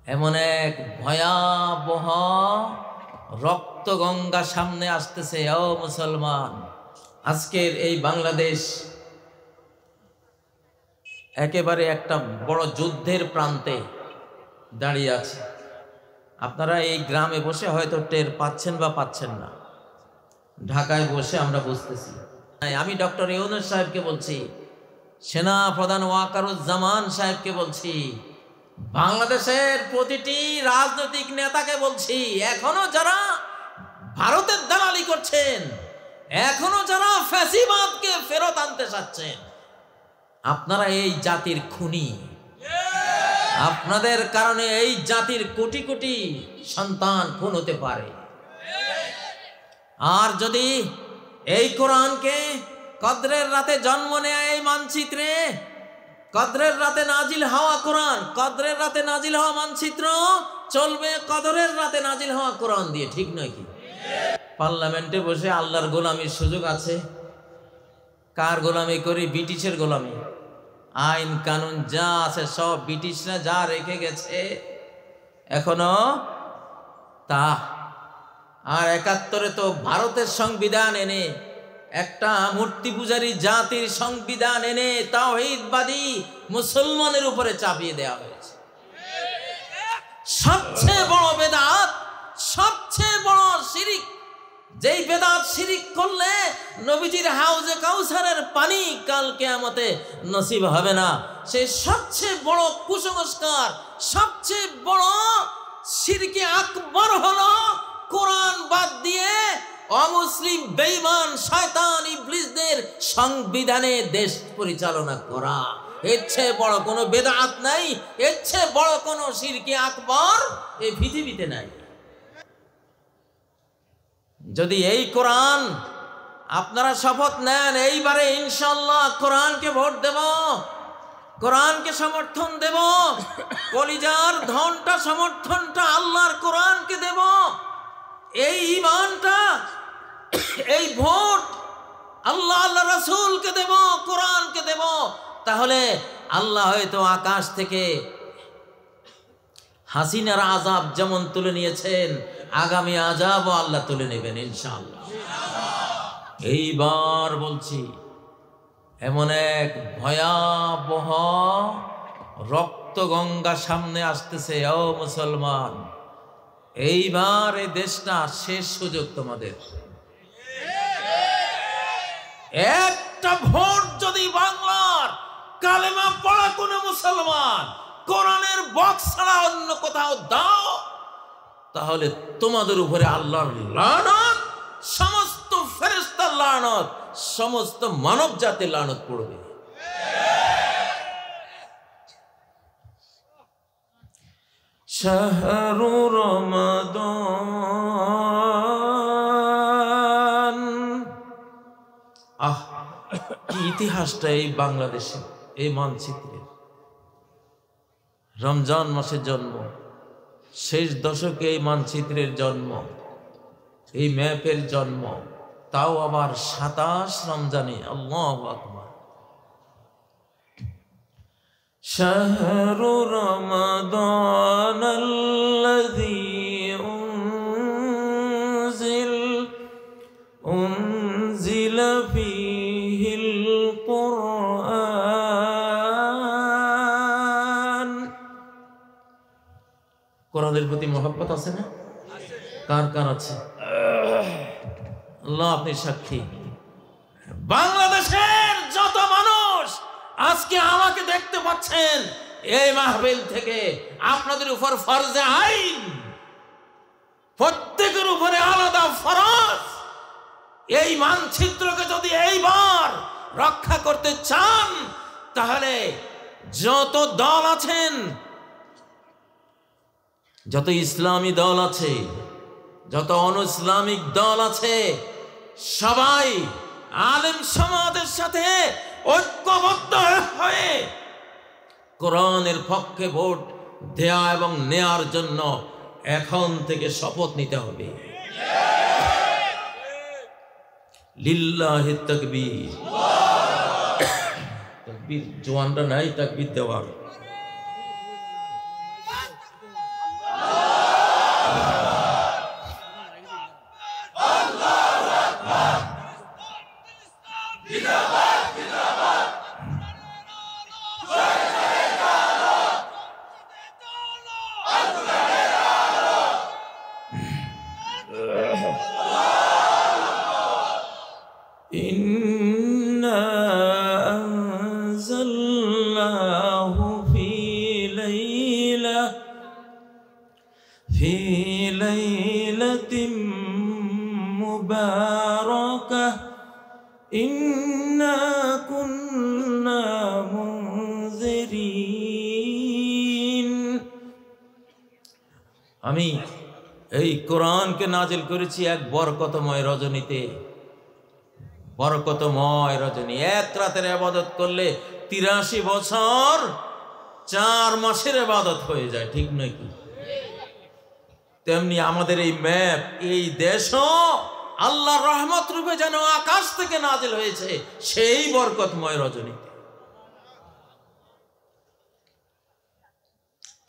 এমন এক ভয়াবহ রক্তগঙ্গা সামনে আসতেছে। ও মুসলমান, আজকের এই বাংলাদেশ একেবারে একটা বড় যুদ্ধের প্রান্তে দাঁড়িয়ে আছে। আপনারা এই গ্রামে বসে হয়তো টের পাচ্ছেন বা পাচ্ছেন না, ঢাকায় বসে আমরা বুঝতেছি। আমি ডক্টর ইউনূস সাহেবকে বলছি, সেনা প্রধান ওয়াকারুজ্জামান সাহেবকে বলছি, বাংলাদেশের প্রতিটি রাজনৈতিক নেতাকে বলছি, এখনো যারা ভারতের দালালি করছেন, এখনো যারা ফ্যাসিবাদকে ফেরত আনতে চাচ্ছেন, আপনারা এই জাতির খুনি। আপনাদের কারণে এই জাতির কোটি কোটি সন্তান খুন হতে পারে। আর যদি এই কোরআনকে কদরের রাতে জন্ম নেয় এই মানচিত্রে, কদরের রাতে নাজিল হওয়া কোরআন, কদরের রাতে নাজিল হওয়া মানচিত্র চলবে কদরের রাতে নাজিল হওয়া কোরআন দিয়ে, ঠিক নয় কি? পার্লামেন্টে বসে আল্লাহর গোলামির সুযোগ আছে। কার গোলামি করি? ব্রিটিশের গোলামি। আইন কানুন যা আছে সব ব্রিটিশরা যা রেখে গেছে এখনো তা। আর ৭১ তো ভারতের সংবিধান এনে, একটা মূর্তি পূজারী জাতির সংবিধান এনে তাওহীদবাদী মুসলমানের উপরে চাপিয়ে দেওয়া হয়েছে। সবচেয়ে বড় বেদাত, সবচেয়ে বড় শিরিক, যেই বেদাত শিরিক করলে নবীজির হাউজে কাউসারের পানি কাল কিয়ামতে নসিব হবে না, সেই সবচেয়ে বড় কুসংস্কার, সবচেয়ে বড় শিরকে আকবর হলো কোরআন বাদ দিয়ে অমুসলিম বেঈমান শয়তান ইবলিসদের সংবিধানে দেশ পরিচালনা করা। এর চেয়ে বড় কোনো বেদাত নাই, এর চেয়ে বড় কোনো শিরকে আকবর এই পৃথিবীতে নাই। যদি এই কোরআন আপনারা শপথ নেন, এইবারে ইনশাআল্লাহ কোরআনকে ভোট দেব, কোরআনকে সমর্থন দেব, কলিজার ধনটা সমর্থনটা আল্লাহর কোরআনকে দেব, এই ঈমানটা, এই ভোট আল্লাহ আল্লাহ রাসূলকে দেব, কোরআনকে দেব, তাহলে আল্লাহ হয়তো আকাশ থেকে হাসিনার আযাব যেমন তুলে নিয়েছেন, আগামী আযাবও আল্লাহ তুলে নেবেন ইনশাআল্লাহ। এইবার বলছি, এমন এক ভয়াবহ রক্তগঙ্গা সামনে আসতেছে। ও মুসলমান, এইবার এই দেশটা শেষ সুযোগ তোমাদের। একটা ভোট যদি বাংলার কালেমা পড়া কোন মুসলমান কোরআনের বক্স ছাড়া অন্য কোথাও দাও, তাহলে তোমাদের উপরে আল্লাহর লানত, সমস্ত ফেরেশতার লানত, সমস্ত মানব জাতির লানত পড়বে। শাহরু রমাদান, কি ইতিহাসটা এই বাংলাদেশে, এই মানচিত্রে। রমজান মাসের জন্ম, শেষ দশকে এই মানচিত্রের জন্ম, এই ম্যাপের জন্ম, তাও আবার ২৭ রমজানে। আল্লাহু আকবার। শাহরু রমাদানাল্লাযী উনজিলা ফীহিল কুরআন। কোরআনের প্রতি মহব্বত আছে না? কার কার আছে? আল্লাহ আপনি সাক্ষী। বাংলাদেশের যত মানুষ আজকে আমাকে দেখতে পাচ্ছেন, এই মাহফিল থেকে আপনাদের উপর ফরজে আইন, প্রত্যেকের উপরে আলাদা ফরজ। এই মানচিত্রকে যদি এইবার রক্ষা করতে চান, তাহলে যত দল আছেন, যত ইসলামী দল আছে, যত অনইসলামিক দল আছে, সবাই আলেম সমাজের সাথে ঐক্যবদ্ধ হয়ে কোরআনের পক্ষে ভোট দেয়া এবং নেয়ার জন্য এখন থেকে শপথ নিতে হবে। লিল্লাহি তাকবীর। তাকবীর জোয়ানরা নাই তাকবীর দেওয়ার। ফি লাইলাতিন মুবারাকাহ ইন্না কুন্না মুনজিরিন। আমি এই কোরআনকে নাজিল করেছি এক বরকতময় রজনীতে। বরকতময় রজনী, এক রাতের ইবাদত করলে 83 বছর 4 মাসের ইবাদত হয়ে যায়, ঠিক নয় কি? তেমনি আমাদের এই ম্যাপ, এই দেশও আল্লাহর রহমত রূপে যেন আকাশ থেকে নাজিল হয়েছে সেই বরকতময় রজনীতে।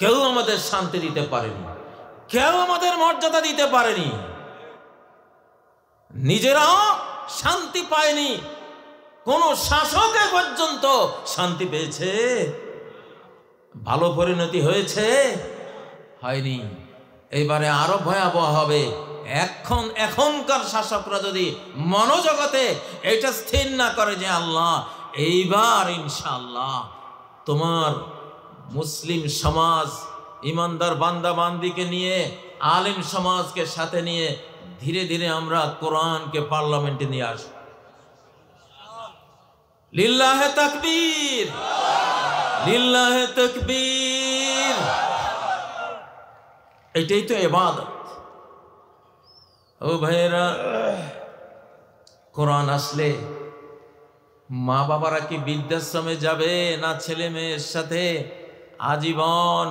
কেউ আমাদের শান্তি দিতে পারেনি, কেউ আমাদের মর্যাদা দিতে পারেনি, নিজেরাও শান্তি পায়নি। কোন শাসকে পর্যন্ত শান্তি পেয়েছে? ভালো পরিণতি হয়েছে? হয়নি। এইবারে আরো ভয়াবহ হবে। এখনকার শাসকরা যদি মনোজগতে এটা স্থির না করে যে আল্লাহ এইবার ইনশাআল্লাহ তোমার মুসলিম সমাজ, ইমানদার বান্দা বান্দিকে নিয়ে, আলেম সমাজকে সাথে নিয়ে ধীরে ধীরে আমরা কোরআনকে পার্লামেন্টে নিয়ে আসব। লিল্লাহে তাকবীর, লিল্লাহে তাকবীর। এটাই তো ইবাদত। ও ভাইয়েরা, কোরআন আসলে মা বাবারা কি বৃদ্ধাশ্রমে যাবে না ছেলে মেয়ের সাথে আজীবন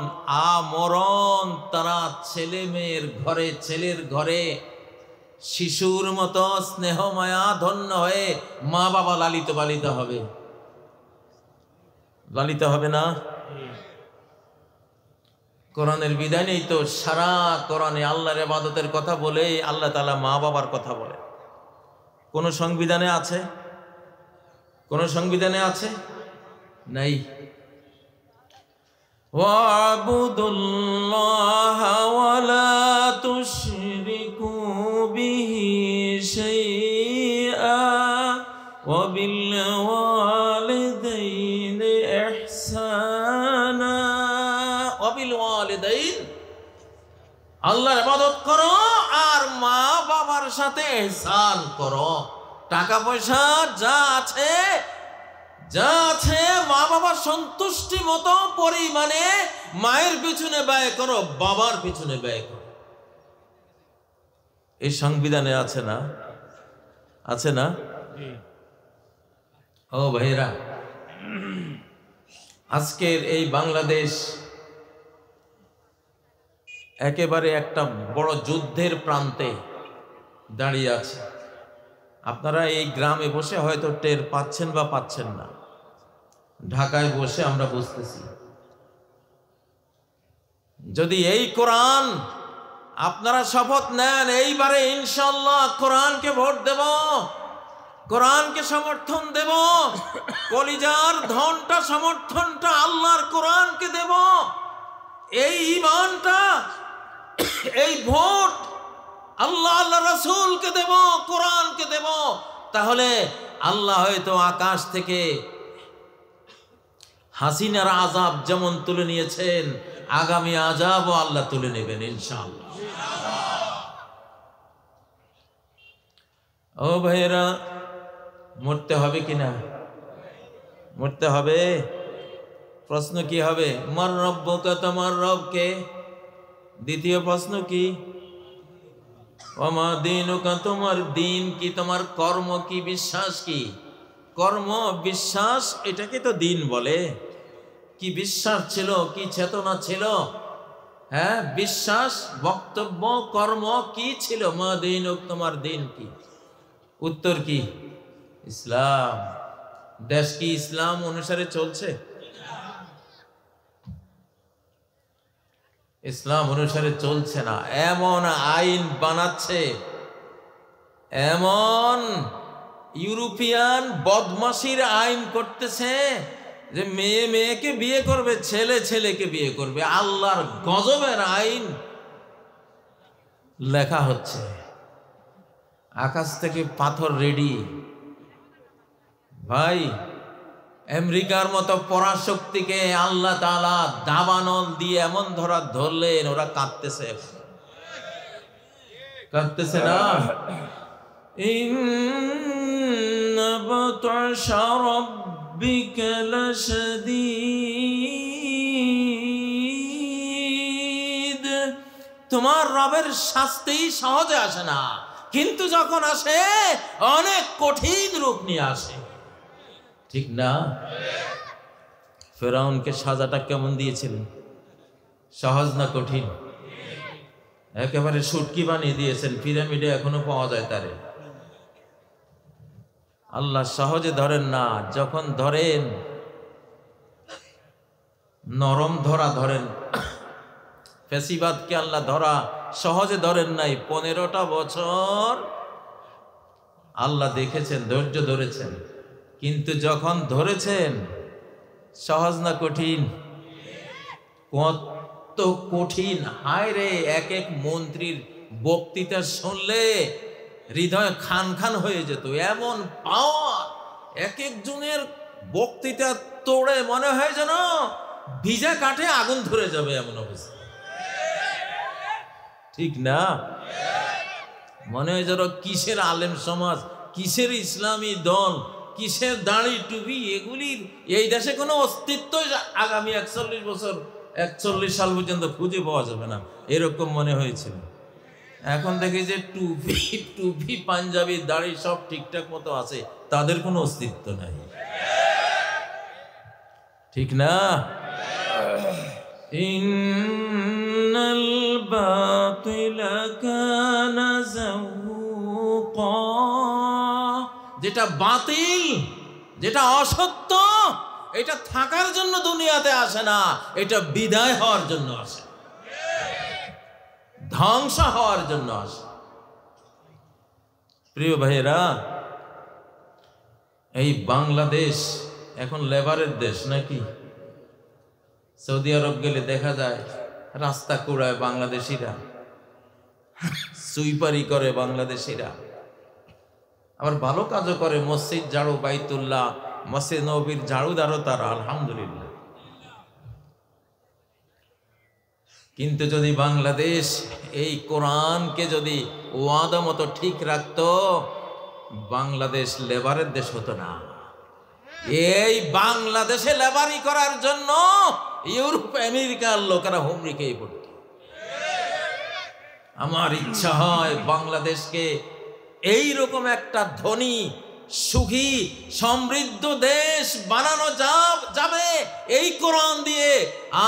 আমরণ তারা ছেলে মেয়ের ঘরে, ছেলের ঘরে শিশুর মতো স্নেহ মায়া ধন্য হয়ে মা বাবা লালিত পালিত হবে? লালিত হবে না? কোরআনের বিধানেই তো সারা কোরআনে আল্লাহর ইবাদতের কথা বলে আল্লাহ তাআলা মা বাবার কথা বলে। কোন সংবিধানে আছে? কোন সংবিধানে আছে? নাই। ওয়াবুদুল্লাহা ওয়ালা তুশরিকু বিহি শাইআ ওয়া বিল ওয়ালিদাইনি ইহসানা। ওয়া বিল ওয়ালিদাইন, আল্লাহর ইবাদত করো আর মা বাবার সাথে ইহসান করো। টাকা পয়সা যা আছে মা বাবার সন্তুষ্টি মতো পরিমাণে মায়ের পিছনে ব্যয় করো, বাবার পিছনে ব্যয় করো। এই সংবিধানে আছে না? আছে না? ও ভাইরা, আজকের এই বাংলাদেশ একেবারে একটা বড় যুদ্ধের প্রান্তে দাঁড়িয়ে আছে। আপনারা এই গ্রামে বসে হয়তো টের পাচ্ছেন বা পাচ্ছেন না, ঢাকায় বসে আমরা বুঝতেছি। যদি এই কোরআন আপনারা শপথ নেন এইবারে ইনশাআল্লাহ কোরআনকে ভোট দেব, কোরআনকে সমর্থন দেব, কলিজার ধনটা সমর্থনটা আল্লাহর কোরআনকে দেব, এই ঈমানটা, এই ভোট আল্লাহ আল্লাহ রাসূলকে দেব, কোরআনকে দেব, তাহলে আল্লাহ হয়তো আকাশ থেকে হাসিনার আযাব যেমন তুলে নিয়েছেন, আগামী আযাবও আল্লাহ তুলে নেবেন ইনশাআল্লাহ। ও ভাইরা, মরতে হবে কিনা? মরতে হবে। প্রশ্ন কি হবে? মার রব্বুকা, তোমার রবকে। দ্বিতীয় প্রশ্ন কি? ওমা দীনুকা, তোমার দিন কি, তোমার কর্ম কি, বিশ্বাস কি? কর্ম বিশ্বাস এটাকে তো দিন বলে। কি বিশ্বাস ছিল, কি চেতনা ছিল? হ্যাঁ, বিশ্বাস, বক্তব্য, কর্ম কি ছিল? মা দীনুক, তোমার দিন কি? উত্তর কি? ইসলাম। দেশ কি ইসলাম অনুসারে চলছে? ইসলাম অনুসারে চলছে না। এমন আইন বানাচ্ছে, এমন ইউরোপিয়ান বদমাশির আইন করতেছে যে মেয়ে মেয়েকে বিয়ে করবে, ছেলে ছেলেকে বিয়ে করবে। আল্লাহর গজবের আইন লেখা হচ্ছে। আকাশ থেকে পাথর রেডি। ভাই, আমেরিকার মতো পরাশক্তিকে আল্লাহ তাআলা দাবানল দিয়ে এমন ধরলেন, ওরা কাঁদতেছে। কাঁদতেছে না? ইন্না বাতশা রাব্বিকা লাশাদীদ। তোমার রবের শাস্তি সহজে আসে না, কিন্তু যখন আসে অনেক কঠিন রূপ নিয়ে আসে। ঠিক না? ফেরাউনকে সাজাটা কেমন দিয়েছিলেন? সহজ না কঠিন? একেবারে শুটকি বানিয়ে দিয়েছেন, পিরামিডে এখনো পাওয়া যায় তারে। আল্লাহ সহজে ধরেন না, যখন ধরেন নরম ধরা ধরেন। ফেসিবাদকে আল্লাহ ধরা সহজে ধরেন নাই। 15টা বছর আল্লাহ দেখেছেন, ধৈর্য ধরেছেন, কিন্তু যখন ধরেছেন সহজ না কঠিন? কত কঠিন! হায় রে, এক এক মন্ত্রীর বক্তৃতা শুনলে হৃদয় খান খান হয়ে যেত। এমন পাওয়ার, এক একজনের বক্তৃতা তোড়ে মনে হয় যেন ভিজা কাঠে আগুন ধরে যাবে, এমন অবস্থা। ঠিক না? মনে হয় যেন কিসের আলেম সমাজ, কিসের ইসলামী দল, কিসের দাড়ি টুপি, এগুলির এই দেশে কোনো অস্তিত্ব আগামী 41 বছর 41 সাল পর্যন্ত খুঁজে পাওয়া যাবে না, এরকম মনে হয়েছিল। এখন দেখি যে টুপি পাঞ্জাবি দাড়ি সব ঠিকঠাক মতো আছে, তাদের কোনো অস্তিত্ব নাই। ঠিক না? ইন্নাল বাতিলা কানা যাওকা। যেটা বাতিল, যেটা অসত্য, এটা থাকার জন্য দুনিয়াতে আসে না, এটা বিদায় হওয়ার জন্য আসে, ধ্বংস হওয়ার জন্য আসে। প্রিয় ভাইয়েরা, এই বাংলাদেশ এখন লেবারের দেশ নাকি? সৌদি আরব গেলে দেখা যায় রাস্তা কুড়ায় বাংলাদেশিরা, সুইপারি করে বাংলাদেশিরা, আবার ভালো কাজও করে। মসজিদ ঝাড়ু, বাইতুল্লাহ, মসজিদ নববীর ঝাড়ুদারও তারা, আলহামদুলিল্লাহ। কিন্তু যদি বাংলাদেশ এই কোরআনকে যদি ওয়াদা মতো ঠিক রাখতো, বাংলাদেশ লেবারের দেশ হতো না। এই বাংলাদেশে লেবারি করার জন্য ইউরোপ আমেরিকার লোকেরা হুমড়ি পড়ত। আমার ইচ্ছা হয় বাংলাদেশকে এইরকম একটা ধনী, সুখী, সমৃদ্ধ দেশ বানানো যাবে এই কোরআন দিয়ে।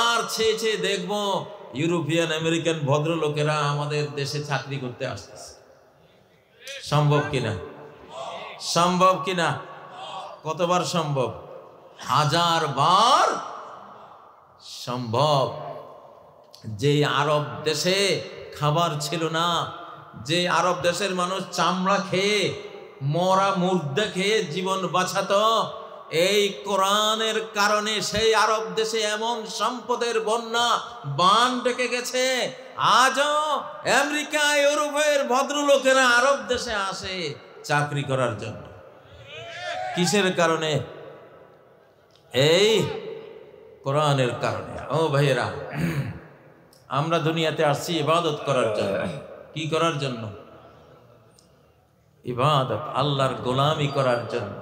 আর ছেয়ে দেখবো ইউরোপিয়ান আমেরিকান ভদ্রলোকেরা আমাদের দেশে চাকরি করতে আসতেছে। সম্ভব কিনা? সম্ভব কিনা? কতবার সম্ভব? 1000 বার সম্ভব। যে আরব দেশে খাবার ছিল না, যে আরব দেশের মানুষ চামড়া খেয়ে, মরা মুর্দা খেয়ে জীবন বাঁচাতো, এই কোরআনের কারণে সেই আরব দেশে এমন সম্পদের বন্যা বান ডেকে গেছে। আজও আমেরিকা, ইউরোপের ভদ্রলোকেরা আরব দেশে আসে চাকরি করার জন্য। কিসের কারণে? এই কোরআনের কারণে। ও ভাইয়েরা, আমরা দুনিয়াতে আসছি ইবাদত করার জন্য। কি করার জন্য? ইবাদত, আল্লাহর গোলামি করার জন্য।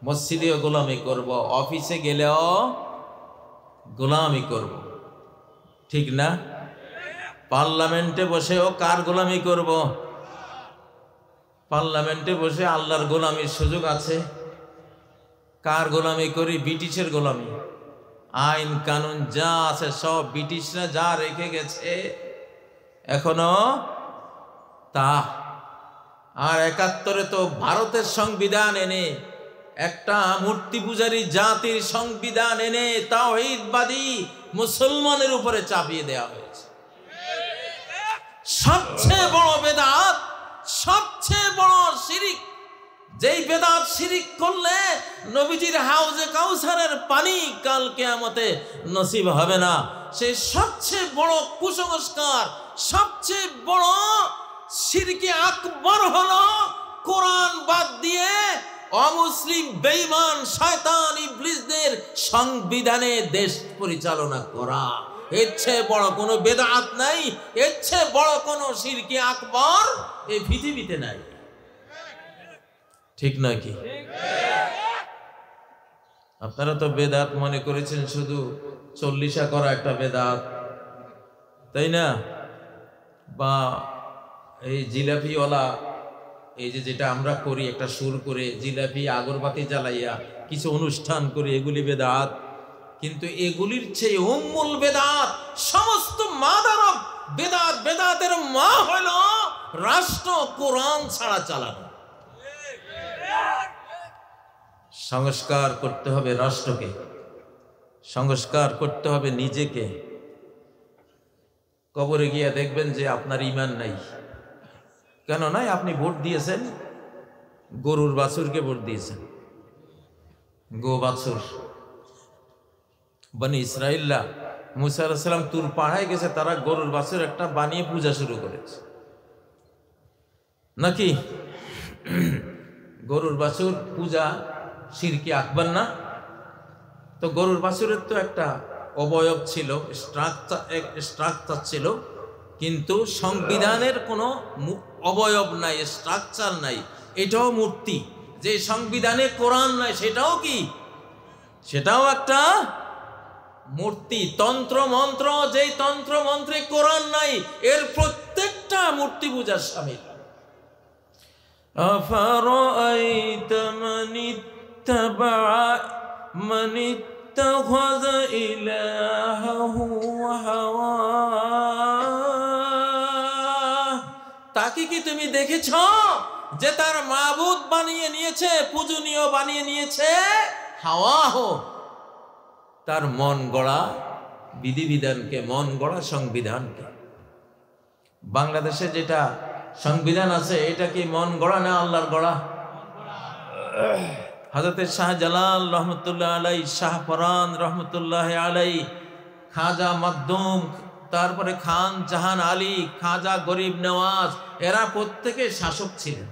মসজিদেও গোলামি করব, অফিসে গেলেও গোলামি করব, ঠিক না? পার্লামেন্টে বসেও কার গোলামি করব? পার্লামেন্টে বসে আল্লাহর গোলামির সুযোগ আছে। কার গোলামি করি? ব্রিটিশের গোলামি। আইন কানুন যা আছে সব ব্রিটিশরা যা রেখে গেছে এখনো তা। আর 71-এ তো ভারতের সংবিধান এনে, একটা মূর্তি পূজারী জাতির সংবিধান এনে তাওহীদবাদী মুসলমানের উপরে চাপিয়ে দেওয়া হয়েছে। সবচেয়ে বড় বেদাত, সবচেয়ে বড় শিরিক। যেই বেদাত শিরিক করলে নবীজির হাউজে কাউসারের পানি কাল কিয়ামতে নসিব হবে না। সেই সবচেয়ে বড় কুসংস্কার, সবচেয়ে বড় শিরকে আকবর হলো কোরআন বাদ দিয়ে অমুসলিম বেঈমান শয়তান ইবলিসদের সংবিধানে দেশ পরিচালনা করা। এর চেয়ে বড় কোনো বেদাত নাই, এর চেয়ে বড় কোনো শিরকে আকবর এই পৃথিবীতে নাই। ঠিক নয় কি? আপনারা তো বেদাত মনে করেছেন শুধু 40 করা একটা বেদাত, তাই না? বা এই জিলাপিওয়ালা, এই যেটা আমরা করি একটা সুর করে জিলাপি আগরবাতি জ্বালাইয়া কিছু অনুষ্ঠান করে, এগুলি বেদাত। কিন্তু এগুলির চেয়ে উম্মুল বেদাত, সমস্ত মাদারব বেদাত, বেদাতের মা হলো রাষ্ট্র কোরআন ছাড়া চালানো। সংস্কার করতে হবে রাষ্ট্রকে, সংস্কার করতে হবে নিজেকে। কবরে গিয়ে দেখবেন যে আপনার ঈমান নাই। কেন নাই? আপনি ভোট দিয়েছেন গরুর বাছুরকে, ভোট দিয়েছেন গো বাছুর। বনি ইসরাইলরা মুসা আলাইহিস সালাম তুর পাহাড়ে গেছে, তারা গরুর বাছুর একটা বানিয়ে পূজা শুরু করেছে নাকি? গরুর বাছুর পূজা শিরকে আকবার না? তো গরুর বাছুরের তো একটা অবয়ব ছিল, স্ট্রাকচার ছিল, কিন্তু সংবিধানের কোনো অবয়ব নাই, স্ট্রাকচার নাই। এটাও মূর্তি। যে সংবিধানে কোরআন নাই সেটাও কি? সেটাও একটা মূর্তি। তন্ত্র মন্ত্র, যেই তন্ত্র মন্ত্রে কোরআন নাই, এর প্রত্যেকটা মূর্তি পূজার শামিল। আফারাআইতা মান ইত্তাখাযা ইলাহাহু হাওয়া, তাকে কি তুমি দেখেছ যে তার মাবুদ বানিয়ে নিয়েছে, পূজনীয় বানিয়ে নিয়েছে হাওয়াহু, তার মন গড়া বিধিবিধানকে, মন গড়া সংবিধানকে। বাংলাদেশে যেটা সংবিধান আছে এটা কি মন গড়া না আল্লাহর গড়া? হযরত শাহজালাল রহমতুল্লাহ আলাই, শাহপরান রহমতুল্লাহ আলাই, খাজা মখদুম, তারপরে খান জাহান আলী, খাজা গরিব নওয়াজ, এরা প্রত্যেকে শাসক ছিলেন।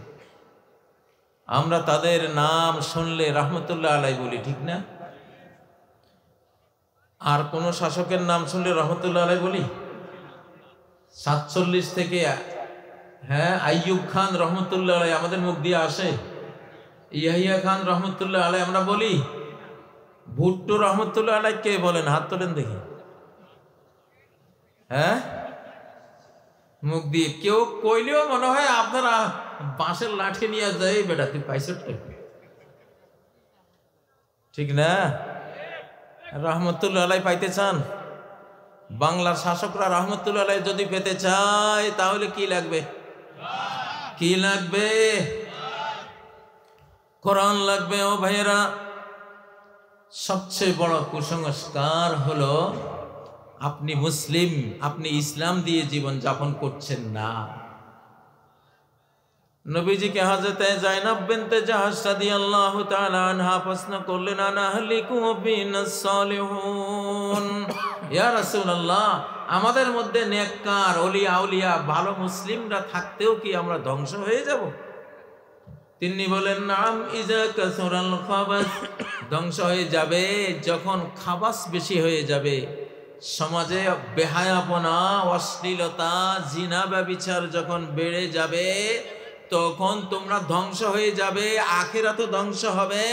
আমরা তাদের নাম শুনলে রহমতুল্লাহ আলাই বলি, ঠিক না? আর কোন শাসকের নাম শুনলে রহমতুল্লাহ আলাই বলি? 47 থেকে আইয়ুব খান রহমতুল্লাহ আলাই আমাদের মুখ দিয়ে আসে, ইয়াহিয়া খান রহমতুল্লাহ আলাই আমরা বলি, ভুট্টো রহমতুল্লাহ আলাই কে বলেন? হাত তোলেন দেখি। মুখ দিয়ে কেউ কইলেও মনে হয় আপনারা বাঁশের লাঠি নিয়ে যায়, বেটা তুই পাইছ, ঠিক না? রহমতুল্লাহ আলাই পাইতে চান? বাংলার শাসকরা রহমতুল্লাহ আলাই যদি পেতে চায় তাহলে কি লাগবে? কি লাগবে? কোরআন লাগবে। ও ভাইয়েরা, সবচেয়ে বড় কুসংস্কার হলো আপনি মুসলিম, আপনি ইসলাম দিয়ে জীবন যাপন করছেন না। নবীজিকে হযরতে যায়েনব বিনতে জাহশ রাদিয়াল্লাহু তাআলা আনহা প্রশ্ন করলেন, আনা আহলিকু বিনাস সালিহুন, ইয়া রাসূলুল্লাহ, আমাদের মধ্যে নেককার ওলি আউলিয়া ভালো মুসলিমরা থাকতেও কি আমরা ধ্বংস হয়ে যাব? তিনি বলেন, নাম ইজা কাসুরাল খাবাস, ধ্বংস হয়ে যাবে যখন খাবাস বেশি হয়ে যাবে, সমাজে বেহায়াপনা, অশ্লীলতা, জিনা ব্যভিচার যখন বেড়ে যাবে, তখন তোমরা ধ্বংস হয়ে যাবে, আখিরাতও ধ্বংস হবে,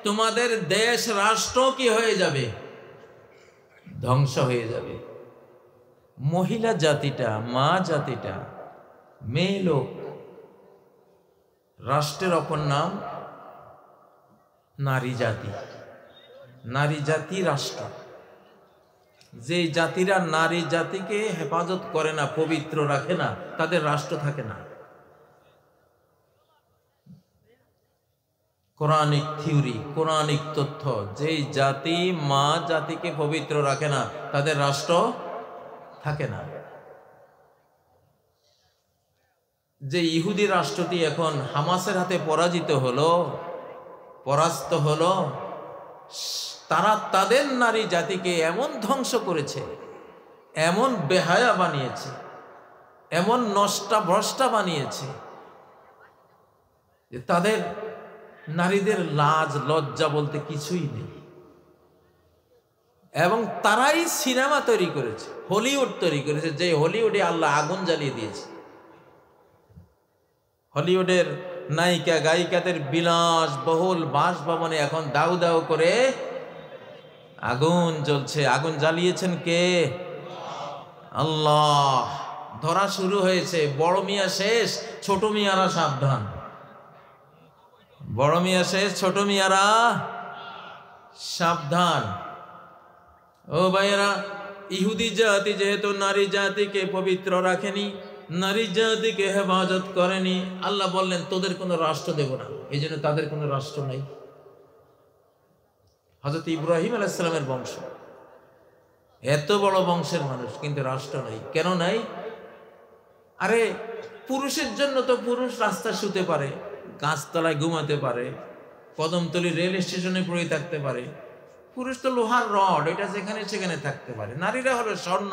তোমাদের দেশ রাষ্ট্র কি হয়ে যাবে? ধ্বংস হয়ে যাবে। মহিলা জাতিটা, মা জাতিটা, মেয়ে লোক, রাষ্ট্রের অপর নাম নারী জাতি। নারী জাতি রাষ্ট্র। যে জাতিরা নারী জাতিকে হেফাজত করে না, পবিত্র রাখে না, তাদের রাষ্ট্র থাকে না। কোরআনিক থিওরি, কোরআনিক তথ্য, যেই জাতি মা জাতিকে পবিত্র রাখে না তাদের রাষ্ট্র থাকে না। যে ইহুদি রাষ্ট্রটি এখন হামাসের হাতে পরাজিত হলো, পরাস্ত হলো, তারা তাদের নারী জাতিকে এমন ধ্বংস করেছে, এমন বেহায়া বানিয়েছে, এমন নষ্টা ভ্রষ্টা বানিয়েছে যে তাদের নারীদের লাজ লজ্জা বলতে কিছুই নেই। এবং তারাই সিনেমা তৈরি করেছে, হলিউড তৈরি করেছে, যে হলিউডে আল্লাহ আগুন জ্বালিয়ে দিয়েছে। হলিউডের নায়িকা গায়িকাদের বিলাস বহুল বাসভবনে এখন দাউ দাউ করে আগুন জ্বলছে। আগুন জ্বালিয়েছেন কে? আল্লাহ। ধরা শুরু হয়েছে। বড় মিয়া শেষ, ছোট মিয়ারা সাবধান। বড় মিয়া শেষ, ছোট মিয়ারা সাবধান। ও ভাইয়েরা, ইহুদি জাতি যেহেতু নারী জাতিকে পবিত্র রাখেনি, নারী জাতিকে হেফাজত করেনি, আল্লাহ বললেন তোদের কোনো রাষ্ট্র দেব না। এই জন্য তাদের কোনো রাষ্ট্র নাই। হযরত ইব্রাহিম আলাইহিস সালামের বংশ, এত বড় বংশের মানুষ, কিন্তু রাষ্ট্র নাই। কেন নাই? আরে পুরুষের জন্য তো পুরুষ রাস্তা শুতে পারে, গাছতলায় ঘুমাতে পারে, কদমতলী রেল স্টেশনে পড়ে থাকতে পারে। পুরুষ তো লোহার রড, এটা যেখানে সেখানে থাকতে পারে। নারীরা হলো স্বর্ণ।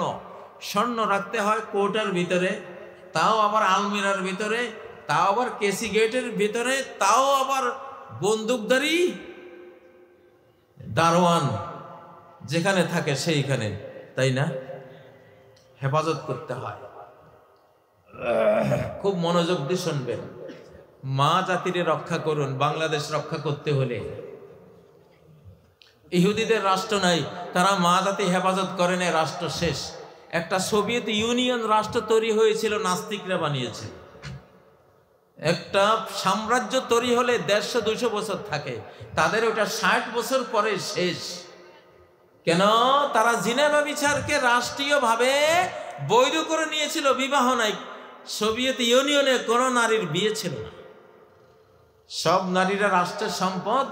স্বর্ণ রাখতে হয় কোটার ভিতরে, তাও আবার আলমিরার ভিতরে, তাও আবার কেসি গেটের ভিতরে, তাও আবার বন্দুকধারী দারোয়ান যেখানে থাকে সেইখানে, তাই না? হেফাজত করতে হয়। খুব মনোযোগ দিয়ে শুনবেন। মা জাতিরে রক্ষা করুন। বাংলাদেশ রক্ষা করতে হলে ইহুদিদের রাষ্ট্র নাই, তারা মা জাতি হেফাজত করে নেয়, রাষ্ট্র শেষ। একটা সোভিয়েত ইউনিয়ন রাষ্ট্র তৈরি হয়েছিল, নাস্তিকরা বানিয়েছে। একটা সাম্রাজ্য তৈরি হলে 150-200 বছর থাকে, তাদের ওটা 60 বছর পরে শেষ। কেন? তারা জিনা ব্যভিচারকে রাষ্ট্রীয়ভাবে বৈধ করে নিয়েছিল। বিবাহ নাই। সোভিয়েত ইউনিয়নে কোনো নারীর বিয়ে ছিল না। সব নারীরা রাষ্ট্রের সম্পদ,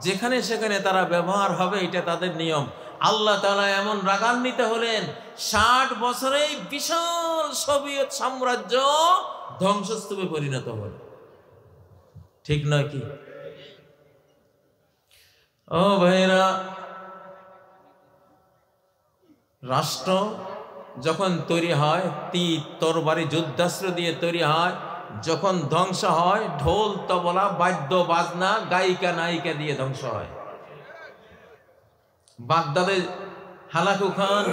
যেখানে সেখানে তারা ব্যবহার হবে, এটা তাদের নিয়ম। আল্লাহ তাআলা এমন রাগান্বিত হলেন, 60 বছরেই বিশাল সোভিয়েত সাম্রাজ্য ধ্বংসস্তূপে পরিণত হল। ঠিক নয় কি? ও ভাইরা, রাষ্ট্র যখন তৈরি হয়, তীর তরবারি যুদ্ধাস্ত্র দিয়ে তৈরি হয়, যখন ধ্বংস হয় ঢোল তবলা বাদ্য বাজনা গায়িকা নায়িকা দিয়ে ধ্বংস হয়। বাগদাদে হালাকু খান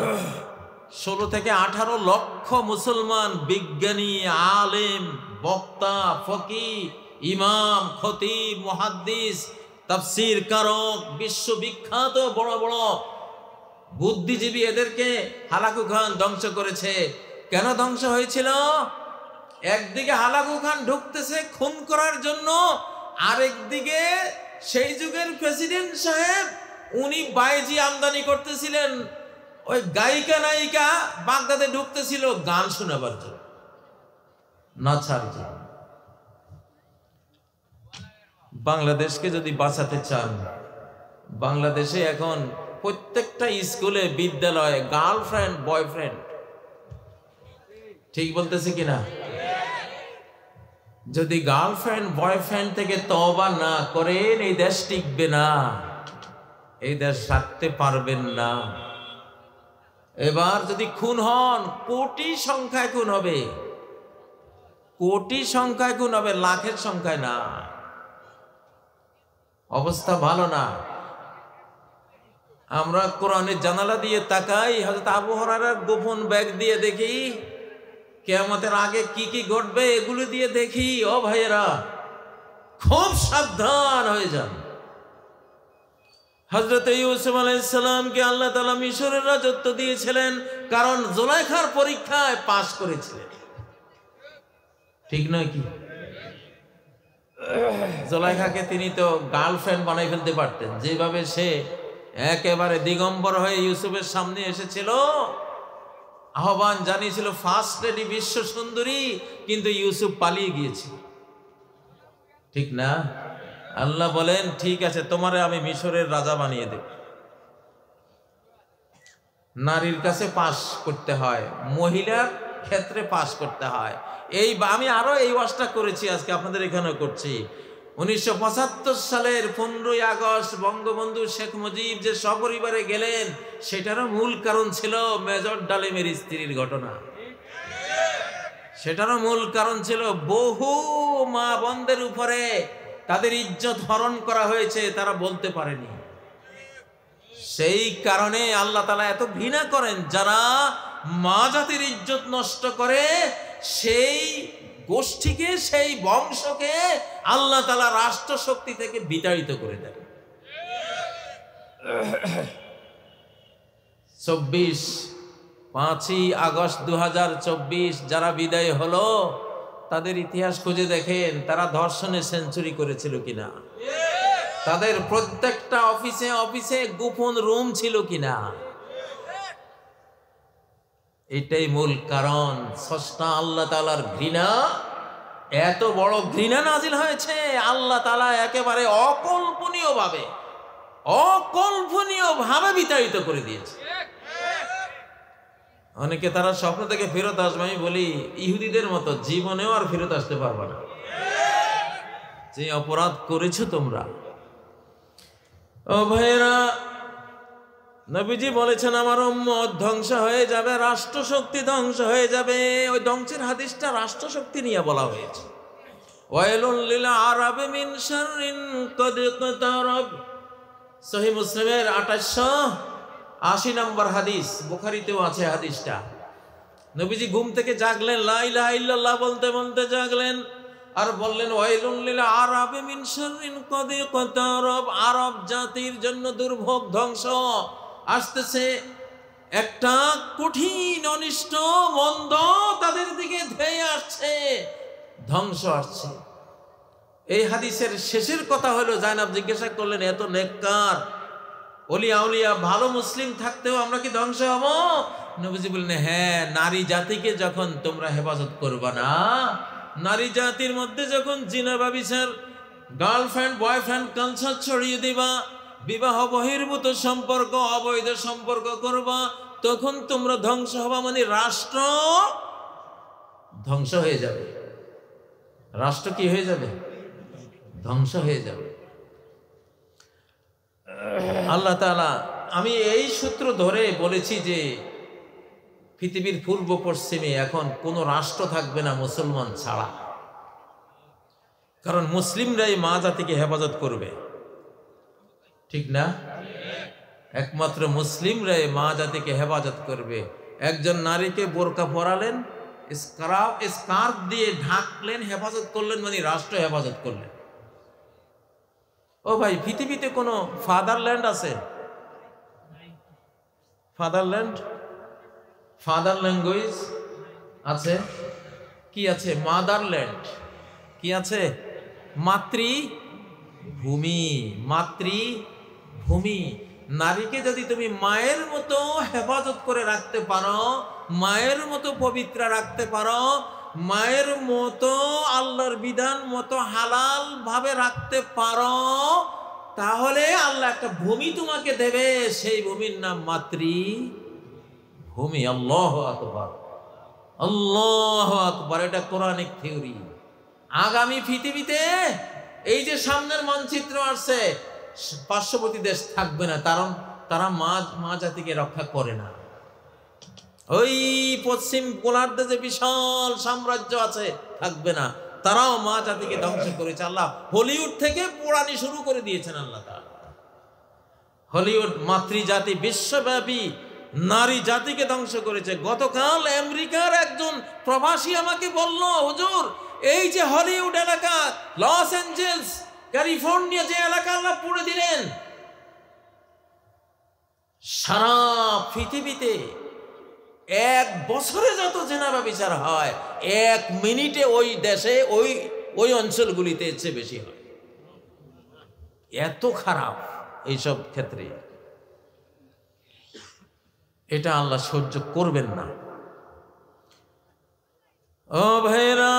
16 থেকে 18 লক্ষ মুসলমান বিজ্ঞানী, আলেম, বক্তা, ফকিহ, ইমাম, খতিব, মুহাদ্দিস, তাফসীর কারক, বিশ্ববিখ্যাত বড় বড় বুদ্ধিজীবী, এদেরকে হালাকু খান ধ্বংস করেছে। কেন ধ্বংস হয়েছিল? একদিকে হালাকু খান ঢুকতেছে খুন করার জন্য, আরেকদিকে সেই যুগের প্রেসিডেন্ট সাহেব উনি বাইজি আমদানি করতেছিলেন। ওই গায়িকা নায়িকা বাগদাদে ঢুকতেছিল গান শোনাবার জন্য, নাচার জন্য। বাংলাদেশকে যদি বাঁচাতে চান, বাংলাদেশে এখন প্রত্যেকটা স্কুলে বিদ্যালয়ে গার্লফ্রেন্ড বয়ফ্রেন্ড। ঠিক বলতেছি কিনা? যদি গার্লফ্রেন্ড বয়ফ্রেন্ড থেকে তওবা না করেন, এই দেশ টিকবে না, এই দেশ রাখতে পারবেন না। এবার যদি খুন হন, কোটি সংখ্যায় খুন হবে, কোটি সংখ্যায় খুন হবে, লাখের সংখ্যায় না। অবস্থা ভালো না। আমরা কোরআনের জানালা দিয়ে তাকাই, হযরত আবু হুরায়রার গোপন ব্যাগ দিয়ে দেখি কিয়ামতের আগে কি কি ঘটবে, এগুলো দিয়ে দেখি। ও ভাইয়েরা, খুব সাবধান হয়ে যান। হযরত ইউসুফ আলাইহিস সালামকে আল্লাহ তাআলা মিশরের রাজত্ব দিয়েছিলেন, কারণ জুলাইখার পরীক্ষায় পাশ করেছিলেন। ঠিক নয় কি? জুলাইখাকে তিনি তো গার্লফ্রেন্ড বানাই ফেলতে পারতেন। যেভাবে সে একেবারে দিগম্বর হয়ে ইউসুফের সামনে এসেছিল, আহ্বান জানিয়েছিল, ফার্স্ট লেডি বিশ্ব সুন্দরী, কিন্তু ইউসুফ পালিয়ে গিয়েছিল। ঠিক না? আল্লাহ বলেন, ঠিক আছে, তোমারে আমি মিশরের রাজা বানিয়ে দেব। নারীর কাছে পাস করতে হয়, মহিলার ক্ষেত্রে পাস করতে হয়। এই আমি আরো এই ওয়াজটা করেছি, আজকে আপনাদের এখানেও করছি। 1975 সালের 15ই আগস্ট বঙ্গবন্ধু শেখ মুজিব যে সপরিবারে গেলেন, সেটারও মূল কারণ ছিল মেজর ডালিমের স্ত্রীর ঘটনা। সেটারও মূল কারণ ছিল বহু মা বোনদের উপরে তাদের ইজ্জত হরণ করা হয়েছে, তারা বলতে পারেনি। সেই কারণে আল্লাহ তাআলা এত ঘৃণা করেন যারা মা জাতির ইজ্জত নষ্ট করে, সেই গোষ্ঠীকে, সেই বংশকে আল্লাহ তাআলা রাষ্ট্র শক্তি থেকে বিতাড়িত করে দেন। 5ই আগস্ট 2024 যারা বিদায় হলো, তাদের ইতিহাস খুঁজে দেখেন তারা ধর্ষণে সেঞ্চুরি করেছিল কিনা, তাদের প্রত্যেকটা অফিসে অফিসে গোপন রুম ছিল কিনা। এটাই মূল কারণ। স্রষ্টা আল্লাহ তাআলার ঘৃণা, এত বড় ঘৃণা নাজিল হয়েছে। আল্লাহ তাআলা একেবারে অকল্পনীয় ভাবে বিতাড়িত করে দিয়েছে। অনেকে তারা স্বপ্ন থেকে ফেরত আসবে, আমি বলি ইহুদিদের মতো জীবনেও আর ফেরত আসতে পারবে না। যে অপরাধ করেছো তোমরা। ও ভাইরা, নবীজি বলেছেন আমার উম্মত ধ্বংস হয়ে যাবে, রাষ্ট্রশক্তি ধ্বংস হয়ে যাবে। ওই ধ্বংসের হাদিসটা রাষ্ট্রশক্তি নিয়ে বলা হয়েছে। ওয়াইলুল লিল আরাবি মিন শাররিন কদ ইকতারাব, সহিহ মুসলিমের 2880 নম্বর হাদিস, বুখারীতেও আছে হাদিসটা। নবীজি ঘুম থেকে জাগলেন, লা ইলাহা ইল্লাল্লাহ বলতে বলতে জাগলেন, আর বললেন ওয়াইলুল লিল আরাবি মিন শাররিন কদ ইকতারাব, আরব জাতির জন্য দুর্ভোগ, ধ্বংস আসতেছে। একটা কঠিন অনিষ্ট মন্দ তাদের দিকে ধেয়ে আসছে, ধ্বংস আসছে। এই হাদিসের শেষের কথা হলো, জায়নাব জিজ্ঞাসা করলেন এত নেককার ওলিয়া আউলিয়া ভালো মুসলিম থাকতেও আমরা কি ধ্বংস হব? নবীজি বললেন হ্যাঁ, নারী জাতিকে যখন তোমরা হেফাজত করবা না, নারী জাতির মধ্যে যখন জিনা ব্যভিচার, গার্লফ্রেন্ড বয়ফ্রেন্ড কালচার ছড়িয়ে দিবা, বিবাহ বহির্ভূত সম্পর্ক, অবৈধ সম্পর্ক করবা, তখন তোমরা ধ্বংস হবা। মানে রাষ্ট্র ধ্বংস হয়ে যাবে। রাষ্ট্র কি হয়ে যাবে? ধ্বংস হয়ে যাবে। আল্লাহ তাআলা, আমি এই সূত্র ধরে বলেছি যে পৃথিবীর পূর্ব পশ্চিমে এখন কোনো রাষ্ট্র থাকবে না মুসলমান ছাড়া। কারণ মুসলিমরাই মা জাতিকে হেফাজত করবে, ঠিক না? একমাত্র মুসলিমরাই মা জাতিকে হেফাজত করবে। একজন নারীকে বোরকা পরালেন, স্কার্ফ দিয়ে ঢাকলেন, হেফাজত করলেন, মানে রাষ্ট্র হেফাজত করলেন। ও ভাই, পৃথিবীতে কোনো ফাদারল্যান্ড আছে? ফাদারল্যান্ড, ফাদার ল্যাঙ্গুয়েজ আছে? কি আছে? মাদারল্যান্ড। কি আছে? মাতৃভূমি। মাতৃভূমি। নারীকে যদি তুমি মায়ের মতো হেফাজত করে রাখতে পারো, মায়ের মতো পবিত্র রাখতে পারো, মায়ের মতো আল্লাহর বিধান মতো হালাল ভাবে রাখতে পারো, তাহলে আল্লাহ একটা ভূমি তোমাকে দেবে। সেই ভূমির নাম মাতৃভূমি। আল্লাহু আকবার, আল্লাহু আকবার। এটা কোরআনিক থিওরি। আগামী পৃথিবীতে এই যে সামনের মানচিত্র আসছে, পার্শ্ববর্তী দেশ থাকবে না, কারণ তারা মা জাতিকে রক্ষা করে না। ওই পশ্চিম গোলার্ধে যে বিশাল সাম্রাজ্য আছে, থাকবে না, তারাও মা জাতিকে ধ্বংস করেছে। আল্লাহ হলিউড থেকে পোড়ানি শুরু করে দিয়েছেন আল্লাহ তাআলা। হলিউড মাতৃজাতি বিশ্বব্যাপী নারী জাতিকে ধ্বংস করেছে। গতকাল আমেরিকার একজন প্রবাসী আমাকে বলল, হুজুর এই যে হলিউড এলাকা, লস অ্যাঞ্জেলস, ক্যালিফোর্নিয়া, যে এলাকা আল্লাহ পুড়ে দিলেন, সারা পৃথিবীতে 1 বছরে যত জেনা ব্যভিচার হয়, 1 মিনিটে ওই দেশে ওই অঞ্চলগুলিতে এর চেয়ে বেশি হয়। এত খারাপ এইসব ক্ষেত্রে। এটা আল্লাহ সহ্য করবেন না। ও ভাইরা,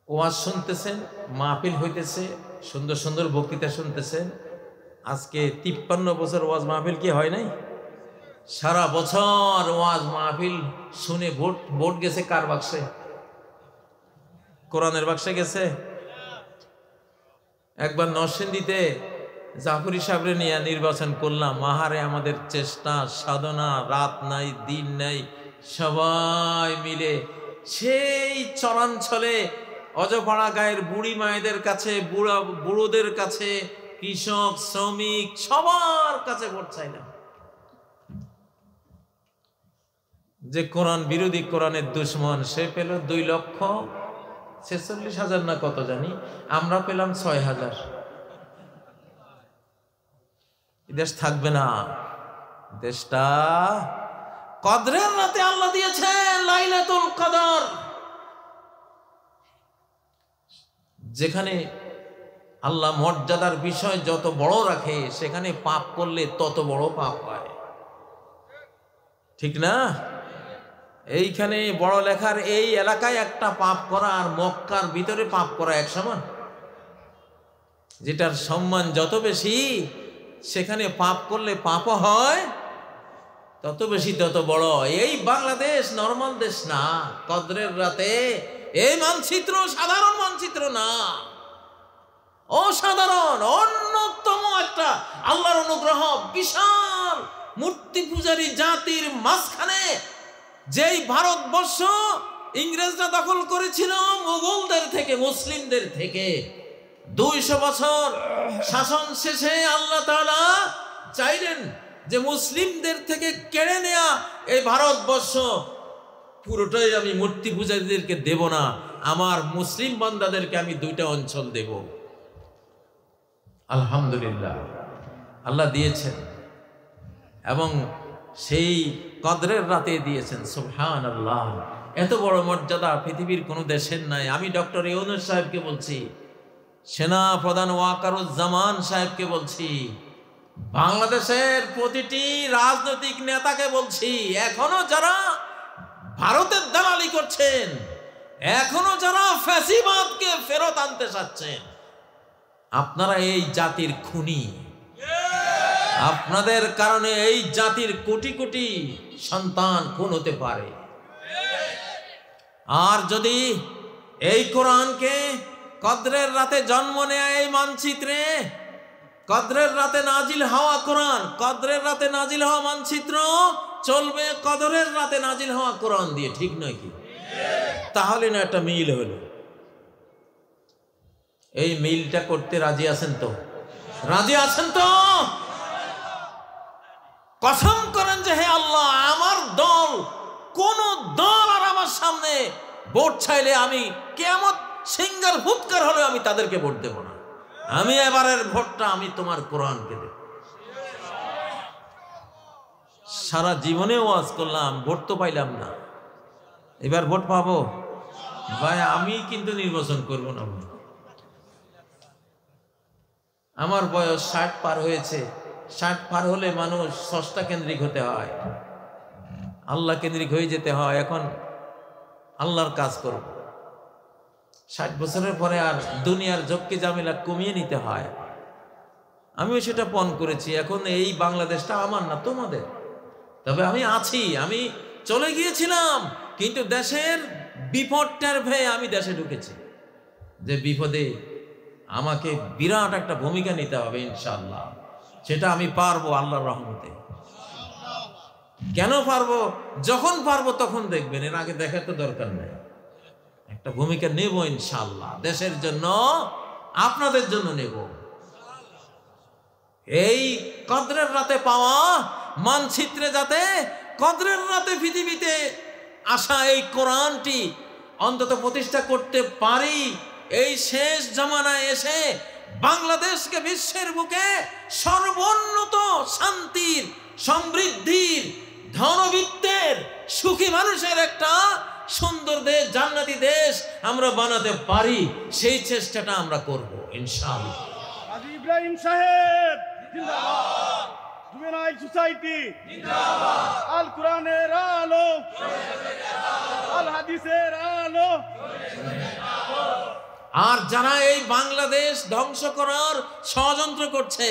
ওয়াজ শুনতেছেন, মাহফিল হইতেছে, সুন্দর সুন্দর বক্তৃতা শুনতেছেন। আজকে 53 বছর ওয়াজ মাহফিল কি হয় নাই? সারা বছর ওয়াজ মাহফিল শুনে ভোট গেছে কার বাক্সে? কোরআনের বাক্সে গেছে। একবার নরসিংদীতে জাফরি সাহেবরে নিয়ে নির্বাচন করলাম। মাহারে আমাদের চেষ্টা সাধনা, রাত নাই দিন নাই, সবাই মিলে সেই চরাঞ্চলে অজপাড়া গায়ের বুড়ি মায়েদের কাছে, বুড়োদের কাছে, কৃষক, শ্রমিক সবার কাছে ভোট চাইলাম। যে কোরআন বিরোধী, কোরআনের দুশ্মন, সে পেল 2,46,000 না কত জানি, আমরা পেলাম 6,000। দেশ থাকবে না। দেশটা কদরের রাতে আল্লাহ দিয়েছেন লাইলাতুল কদর, যেখানে আল্লাহ মর্যাদার বিষয় যত বড় রাখে, সেখানে পাপ করলে তত বড় পাপ হয়, ঠিক না? এইখানে বড় লেখার এই এলাকায় একটা পাপ করা আর মক্কার ভিতরে পাপ করা এক সমান। যেটার সম্মান যত বেশি, সেখানে পাপ করলে পাপও হয় তত বেশি, তত বড়। এই বাংলাদেশ নরমাল দেশ না। কদরের রাতে এই মানচিত্র সাধারণ মানচিত্র না, অসাধারণ, অন্যতম একটা আল্লাহর অনুগ্রহ। বিশাল মূর্তি পূজারী জাতির মাঝখানে যেই ভারতবর্ষ ইংরেজরা দখল করেছিল মুঘলদের থেকে, মুসলিমদের থেকে, 200 বছর শাসন শেষে আল্লাহ তাআলা চাইলেন যে মুসলিমদের থেকে কেড়ে নেয়া এই ভারতবর্ষ পুরোটাই আমি মূর্তি পূজারীদেরকে দেব না, আমার মুসলিম বান্দাদেরকে আমি 2টা অঞ্চল দেব। আলহামদুলিল্লাহ, আল্লাহ দিয়েছেন এবং সেই কদরের রাতে দিয়েছেন। সুবহানাল্লাহ, এত বড় মর্যাদা পৃথিবীর কোনো দেশের নাই। আমি ডক্টর ইউনূস সাহেবকে বলছি, সেনা প্রধান ওয়াকারুজ্জামান সাহেবকে বলছি, বাংলাদেশের প্রতিটি রাজনৈতিক নেতাকে বলছি, এখনো যারা ভারতের দালালি করছেন, এখনো যারা ফ্যাসিবাদকে ফেরত আনতে চাচ্ছেন, আপনারা এই জাতির খুনি। আপনাদের কারণে এই জাতির কোটি কোটি সন্তান খুন হতে পারে। আর যদি এই কোরআনকে কদরের রাতে জন্ম নেয় এই মানচিত্রে, কদরের রাতে নাজিল হওয়া কোরআন, কদরের রাতে নাজিল হওয়া মানচিত্র চলবে কদরের রাতে নাজিল হওয়া কোরআন দিয়ে, ঠিক নয় কি? তাহলে না একটা মিল হলো। এই মিলটা করতে রাজি আছেন তো? রাজি আছেন তো? কসম করেন যে হে আল্লাহ, আমার দল, কোন দল আর আমার সামনে ভোট চাইলে আমি কিয়ামত সিঙ্গার ফুৎকার হলে আমি তাদেরকে ভোট দেব না। আমি এবারের ভোটটা আমি তোমার কোরআনকে দেব। সারা জীবনে ওয়াজ করলাম, ভোট তো পাইলাম না, এবার ভোট পাবো ভাই। আমি কিন্তু নির্বাচন করব না। আমার বয়স 60 পার হয়েছে। 60 পার হলে মানুষ স্রষ্টা কেন্দ্রিক হতে হয়, আল্লাহ কেন্দ্রিক হয়ে যেতে হয়। এখন আল্লাহর কাজ করব। 60 বছরের পরে আর দুনিয়ার ঝক্কি ঝামেলা কমিয়ে নিতে হয়। আমিও সেটা পণ করেছি। এখন এই বাংলাদেশটা আমার না, তোমাদের। তবে আমি আছি, আমি চলে গিয়েছিলাম, কিন্তু দেশের বিপদটার ভয়ে আমি দেশে ঢুকেছি। যে বিপদে আমাকে বিরাট একটা ভূমিকা নিতে হবে ইনশাআল্লাহ, সেটা আমি পারবো আল্লাহর রহমতে। কেন পারবো? যখন পারবো তখন দেখবেন, এর আগে দেখার তো দরকার নেই। একটা ভূমিকা নেব ইনশাআল্লাহ, দেশের জন্য, আপনাদের জন্য নেব। এই কদরের রাতে পাওয়া মানচিত্রে যাতে কদরের রাতে পৃথিবীতে আসা এই কোরআনটি অন্তত প্রতিষ্ঠা করতে পারি, এই শেষ জামানায় এসে বাংলাদেশকে বিশ্বের বুকে সর্বোন্নত শান্তির, সমৃদ্ধির, ধনবিত্তের, সুখী মানুষের একটা সুন্দর দেশ, জান্নাতি দেশ আমরা বানাতে পারি, সেই চেষ্টাটা আমরা করব ইনশাআল্লাহ। কাজী ইব্রাহিম সাহেব জিন্দাবাদ, জুভেনাইল সোসাইটি জিন্দাবাদ, আল কোরআনের আলো, আল হাদিসের আলো। আর যারা এই বাংলাদেশ ধ্বংস করার ষড়যন্ত্র করছে,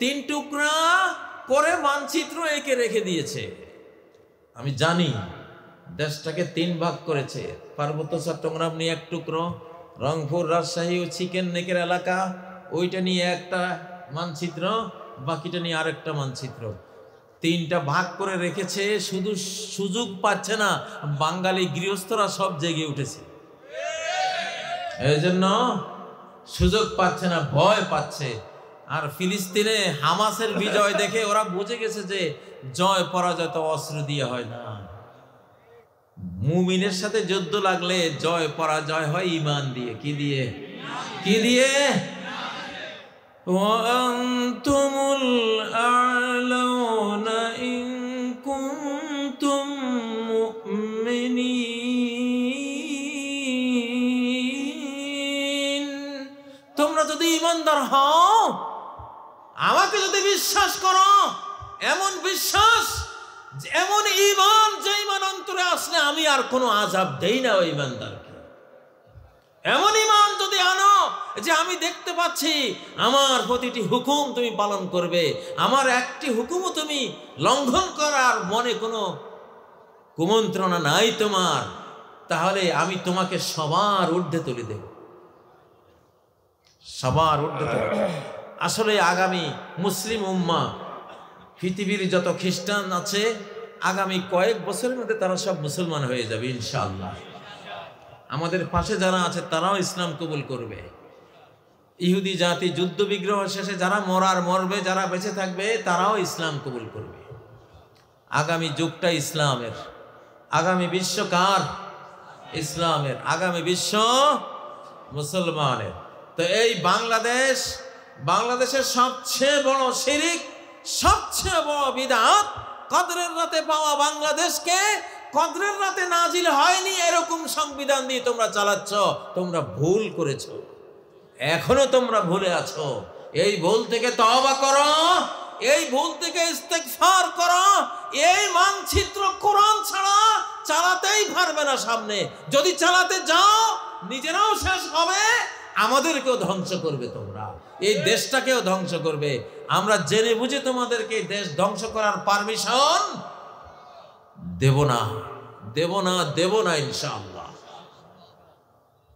3 টুকরা করে মানচিত্র এঁকে রেখে দিয়েছে। আমি জানি দেশটাকে 3 ভাগ করেছে। পার্বত্য চট্টগ্রাম নিয়ে 1 টুকরো, রংপুর, রাজশাহী ও চিকেন নেকের এলাকা, ওইটা নিয়ে একটা মানচিত্র, বাকিটা নিয়ে আরেকটা মানচিত্র। 3টা ভাগ করে রেখেছে। শুধু সুযোগ পাচ্ছে না, বাঙালি গৃহস্থরা সব জেগে উঠেছে। এই জন্য সুযোগ পাচ্ছে না, ভয় পাচ্ছে। আর ফিলিস্তিনে হামাসের বিজয় দেখে ওরা বুঝে গেছে যে জয় পরাজয় তো অস্ত্র দিয়ে হয় না, মুমিনের সাথে যুদ্ধ লাগলে জয় পরাজয় হয় ঈমান দিয়ে। কি দিয়ে? কি দিয়ে? ওয়ান্তুমুল আ'লাউনা ইন কুনতুম মুমিনিন, তোমরা যদি ঈমানদার হও, আমাকে যদি বিশ্বাস করো, এমন বিশ্বাস, এমন ঈমান, যে ঈমান অন্তরে আসলে আমি আর কোনো আযাব দেই না ওই ঈমানদারকে। এমন ঈমান যদি আনো যে আমি দেখতে পাচ্ছি আমার প্রতিটি হুকুম তুমি পালন করবে, আমার একটি হুকুমও তুমি লঙ্ঘন করার মনে কোনো কুমন্ত্রণা নাই তোমার, তাহলে আমি তোমাকে সবার ঊর্ধ্বে তুলে দেব, সবার ঊর্ধ্বে তুলে দেব। আসলে আগামী মুসলিম উম্মাহ, পৃথিবীর যত খ্রিস্টান আছে, আগামী কয়েক বছরের মধ্যে তারা সব মুসলমান হয়ে যাবে ইনশাআল্লাহ। আমাদের পাশে যারা আছে তারাও ইসলাম কবুল করবে। ইহুদি জাতি যুদ্ধ বিগ্রহ শেষে যারা মরার মরবে, যারা বেঁচে থাকবে তারাও ইসলাম কবুল করবে। আগামী যুগটা ইসলামের, আগামী বিশ্ব কার? ইসলামের, আগামী বিশ্ব মুসলমানের। তো এই বাংলাদেশ, বাংলাদেশের সবচেয়ে বড় শিরিক, সবচেয়ে বড় বিদআত, কদরের রাতে পাওয়া বাংলাদেশকে কদরের রাতে নাজিল হয়নি এরকম সংবিধান দিয়ে তোমরা চালাচ্ছ। তোমরা ভুল করেছ, এখনো তোমরা ভুলে আছো। এই ভুল থেকে তওবা করো, এই ভুল থেকে ইস্তেগফার করো। এই মানচিত্র কোরআন ছাড়া চালাতেই পারবে না সামনে। যদি চালাতে যাও নিজেরাও শেষ হবে, আমাদেরকেও ধ্বংস করবে তোমরা, এই দেশটাকেও ধ্বংস করবে। আমরা জেনে বুঝে তোমাদেরকে দেশ ধ্বংস করার পারমিশন দেব না, দেব না, দেব না ইনশাআল্লাহ।